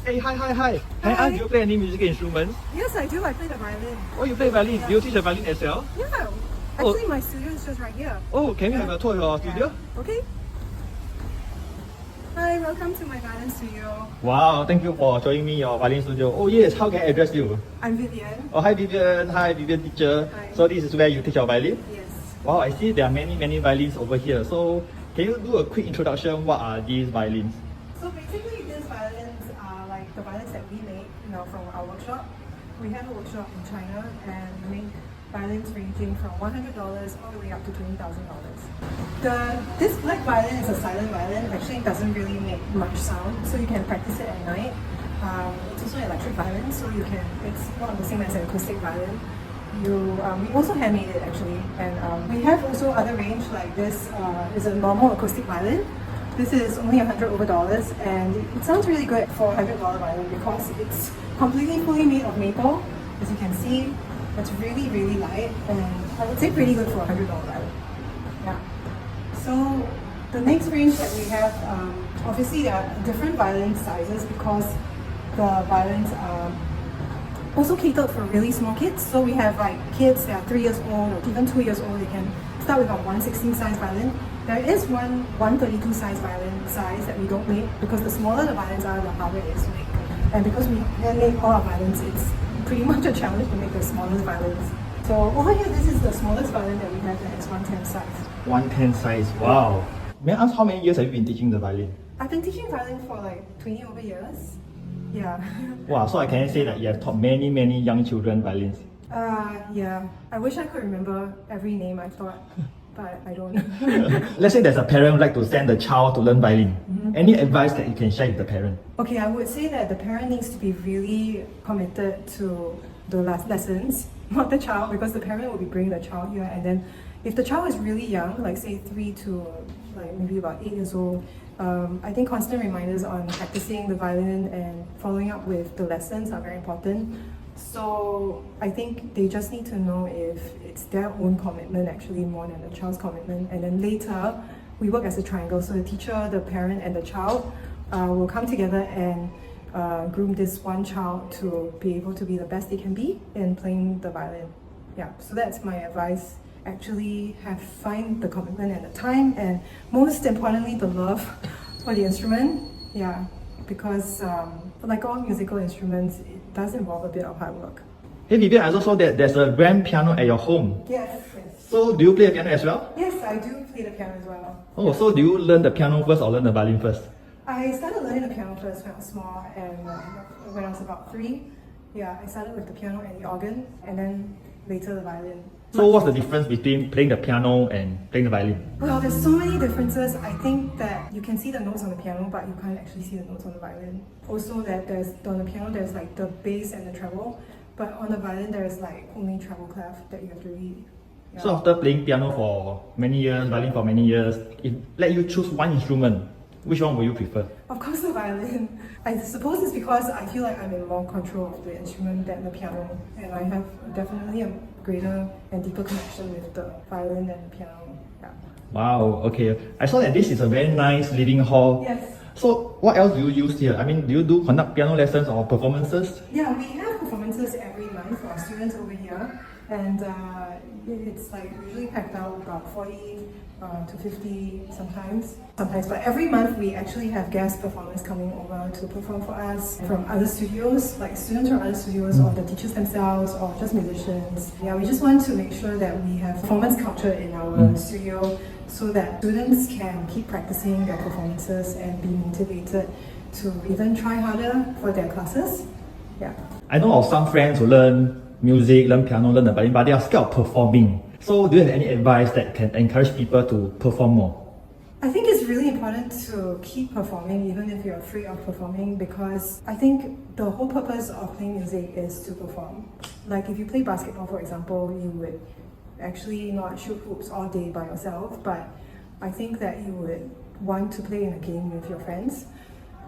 Hey, hi. Can I ask, do you play any musical instruments? Yes, I do. I play the violin. Oh, you play violin. Do you teach the violin as well? Yeah. Actually, my studio is just right here. Oh, can we have a tour of your studio? Okay. Hi, welcome to my violin studio. Wow, thank you for showing me your violin studio. Oh yes, how can I address you? I'm Vivienne. Oh, hi Vivienne. Hi Vivienne teacher. Hi. So this is where you teach your violin? Yes. Wow, I see there are many violins over here. So can you do a quick introduction? What are these violins? So basically, these violins are like the violins that we make, from our workshop. We have a workshop in China and we make violins ranging from $100 all the way up to $20,000. This black violin is a silent violin. Actually, it doesn't really make much sound, so you can practice it at night. It's also an electric violin, so it's not the same as an acoustic violin. We also handmade it actually, and we have also other range like this is a normal acoustic violin. This is only $100 and it sounds really good for a $100 violin because it's completely fully made of maple. As you can see, it's really light and I would say pretty good for a $100 violin. Yeah. So the next range that we have, obviously there are different violin sizes because the violins are also catered for really small kids. So we have like kids that are 3 years old or even 2 years old. They can start with a 1/16 size violin. There is one 132 size violin size that we don't make because the smaller the violins are, the harder it is to make. And because we handmade all our violins, it's pretty much a challenge to make the smallest violins. So over here, this is the smallest violin that we have, and it's 1/10 size. 1/10 size. Wow. May I ask how many years have you been teaching the violin? I've been teaching violin for like 20 over years. Yeah. Wow, so I can say that you have taught many young children violins. Yeah. I wish I could remember every name I taught, but I don't. Let's say there's a parent who like to send the child to learn violin. Any advice that you can share with the parent? Okay, I would say that the parent needs to be really committed to the lessons, not the child, because the parent will be bringing the child here, and then if the child is really young, like say 3 to like maybe about 8 years old, I think constant reminders on practicing the violin and following up with the lessons are very important. So I think they just need to know if it's their own commitment actually more than the child's commitment. And then later, we work as a triangle. So the teacher, the parent, and the child will come together and groom this one child to be able to be the best they can be in playing the violin. Yeah, so that's my advice. Actually find the commitment and the time, and most importantly, the love for the instrument. Yeah, because like all musical instruments, it does involve a bit of hard work. Hey Vivienne, I also saw that there's a grand piano at your home. Yes. So do you play the piano as well? Yes, I do play the piano as well. Oh, so do you learn the piano first or learn the violin first? I started learning the piano first when I was small, and when I was about 3, I started with the piano and the organ, and then later the violin. So what's the difference between playing the piano and playing the violin? Well, there's so many differences. I think that you can see the notes on the piano, but you can't actually see the notes on the violin. Also, that on the piano there's like the bass and the treble, but on the violin there's like only treble clef that you have to read. Yeah. So after playing piano for many years, violin for many years, if let you choose one instrument, which one will you prefer? Of course the violin. I suppose it's because I feel like I'm in more control of the instrument than the piano, and I have definitely a greater and deeper connection with the violin than the piano. Yeah. Wow, okay. I saw that this is a very nice living hall. Yes. So what else do you use here? I mean, do you conduct piano lessons or performances? Yeah, we have performances every month for our students over here, and it's like usually packed out about 40 to 50 sometimes, but every month we actually have guest performers coming over to perform for us from other studios, like students from other studios or the teachers themselves or just musicians. Yeah, we just want to make sure that we have performance culture in our studio so that students can keep practicing their performances and be motivated to even try harder for their classes. Yeah. I know of some friends who learn music, learn piano, learn the violin, but they are scared of performing. So do you have any advice that can encourage people to perform more? I think it's really important to keep performing even if you're afraid of performing, because I think the whole purpose of playing music is to perform. Like if you play basketball, for example, you would actually not shoot hoops all day by yourself, but I think that you would want to play in a game with your friends.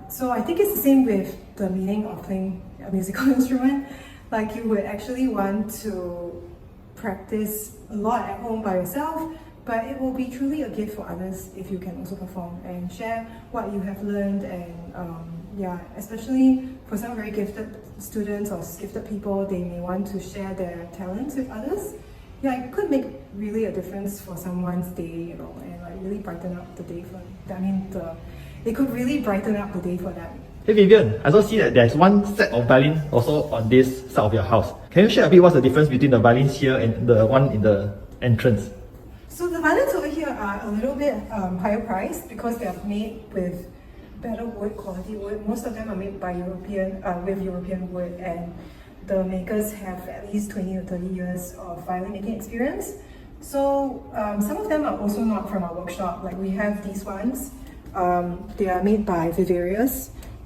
So I think it's the same with the meaning of playing a musical instrument. Like you would actually want to practice a lot at home by yourself, but it will be truly a gift for others if you can also perform and share what you have learned and Yeah, especially for some very gifted students or gifted people, they may want to share their talents with others. Yeah, it could make really a difference for someone's day, and like really brighten up the day for them. It could really brighten up the day for them. Hey Vivienne, I also see that there's one set of violin also on this side of your house. Can you share a bit what's the difference between the violins here and the one in the entrance? So the violins over here are a little bit higher priced because they are made with better wood, quality wood. Most of them are made by with European wood, and the makers have at least 20 or 30 years of violin making experience. So some of them are also not from our workshop. Like we have these ones. They are made by Vivienne,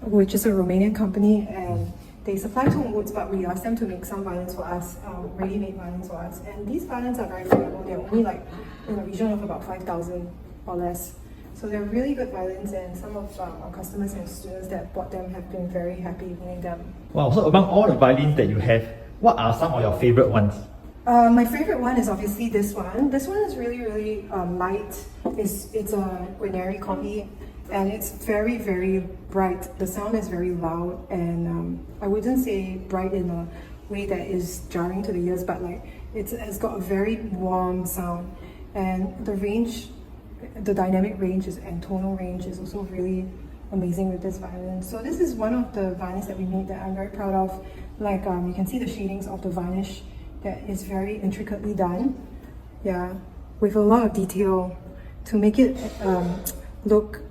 which is a Romanian company, and they supply tone woods, but we asked them to make some violins for us, ready-made violins for us. And these violins are very affordable. They're only like in a region of about 5,000 or less. So they're really good violins, and some of our customers and students that bought them have been very happy winning them. Wow, so among all the violins that you have, what are some of your favorite ones? My favorite one is obviously this one. This one is really, really light. It's a Guarneri copy, and it's very, very bright. The sound is very loud, and I wouldn't say bright in a way that is jarring to the ears, but like it's got a very warm sound, and the range, the dynamic range and tonal range is also really amazing with this violin. So this is one of the violins that we made that I'm very proud of. Like you can see the shadings of the varnish that is very intricately done. Yeah, with a lot of detail to make it look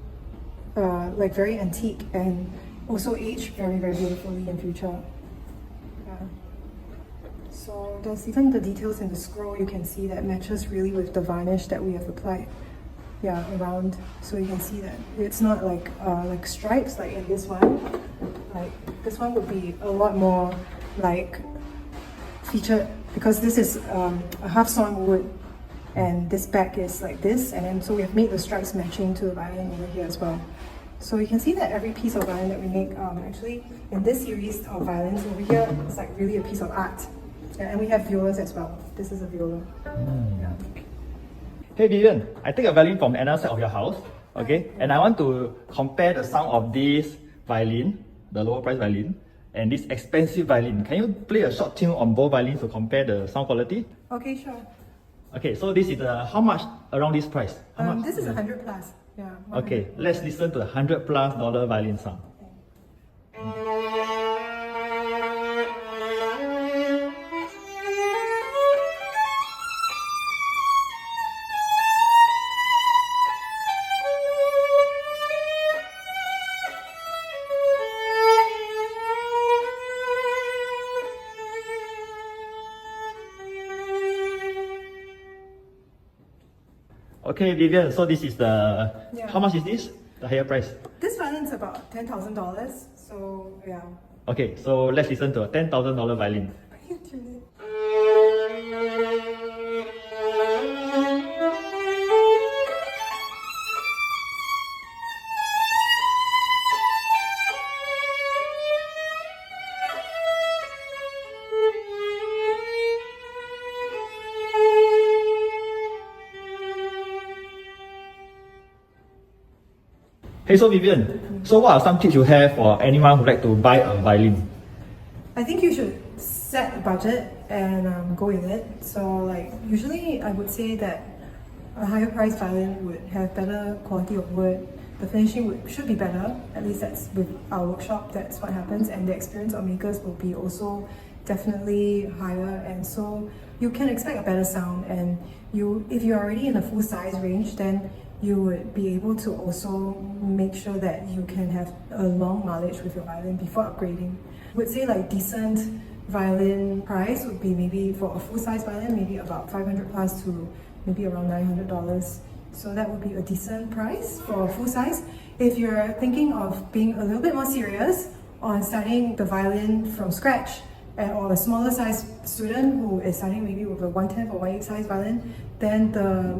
like very antique and also age very, very beautifully in future. Yeah. So there's even the details in the scroll you can see that matches really with the varnish that we have applied. Yeah, around, so you can see that it's not like stripes like in this one. Like this one would be a lot more like featured because this is a half sawn wood, and this back is like this, and then so we have made the stripes matching to the violin over here as well. So you can see that every piece of violin that we make, actually in this series of violins over here, it's like really a piece of art. Yeah, and we have violas as well. This is a viola. Yeah. Hey Vivienne, I take a violin from another side of your house, okay? And I want to compare the sound of this violin, the lower price violin, and this expensive violin. Can you play a short tune on both violins to compare the sound quality? Okay, sure. Okay, so this is how much around this price? How much? This is 100 plus. Yeah. 100. Okay, let's listen to the $100+ violin sound. Okay, Vivienne, so this is the, how much is this? The higher price? This violin is about $10,000, so yeah. Okay, so let's listen to a $10,000 violin. Hey, so Vivienne, so what are some tips you have for anyone who like to buy a violin? I think you should set a budget and go with it. So like usually I would say that a higher price violin would have better quality of wood. The finishing should be better, at least that's with our workshop, that's what happens, and the experience of makers will be also definitely higher, and so you can expect a better sound. And if you're already in a full size range, then you would be able to also make sure that you can have a long mileage with your violin before upgrading. I would say like decent violin price would be maybe for a full-size violin, maybe about $500+ to maybe around $900. So that would be a decent price for a full size. If you're thinking of being a little bit more serious on starting the violin from scratch, or a smaller size student who is starting maybe with a 1/10 or 1/8 size violin, then the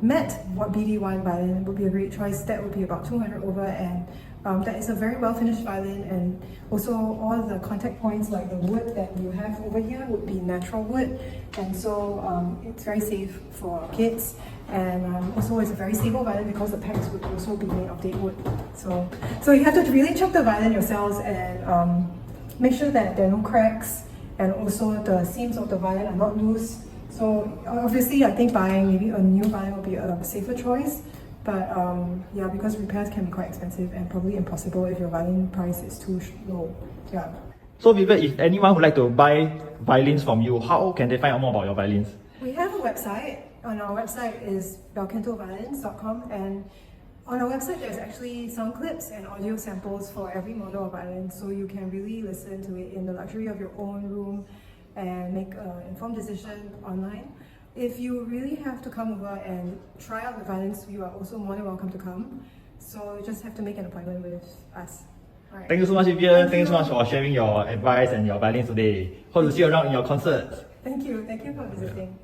BD1 violin would be a great choice. That would be about $200 over, and that is a very well finished violin, and also all the contact points like the wood that you have over here would be natural wood, and so it's very safe for kids, and also it's a very stable violin because the pegs would also be made of date wood. So you have to really check the violin yourselves and make sure that there are no cracks, and also the seams of the violin are not loose. So obviously I think buying maybe a new violin would be a safer choice. But yeah, because repairs can be quite expensive and probably impossible if your violin price is too low. Yeah. So Vivienne, if anyone would like to buy violins from you, how can they find out more about your violins? We have a website. On our website is belcantoviolins.com, and on our website there's actually sound clips and audio samples for every model of violin, so you can really listen to it in the luxury of your own room and make an informed decision online. If you really have to come over and try out the violins, you are also more than welcome to come. So you just have to make an appointment with us. Alright. Thank you so much, Vivienne. Thank you so much for sharing your advice and your violins today. Hope to see you around in your concerts. Thank you for visiting.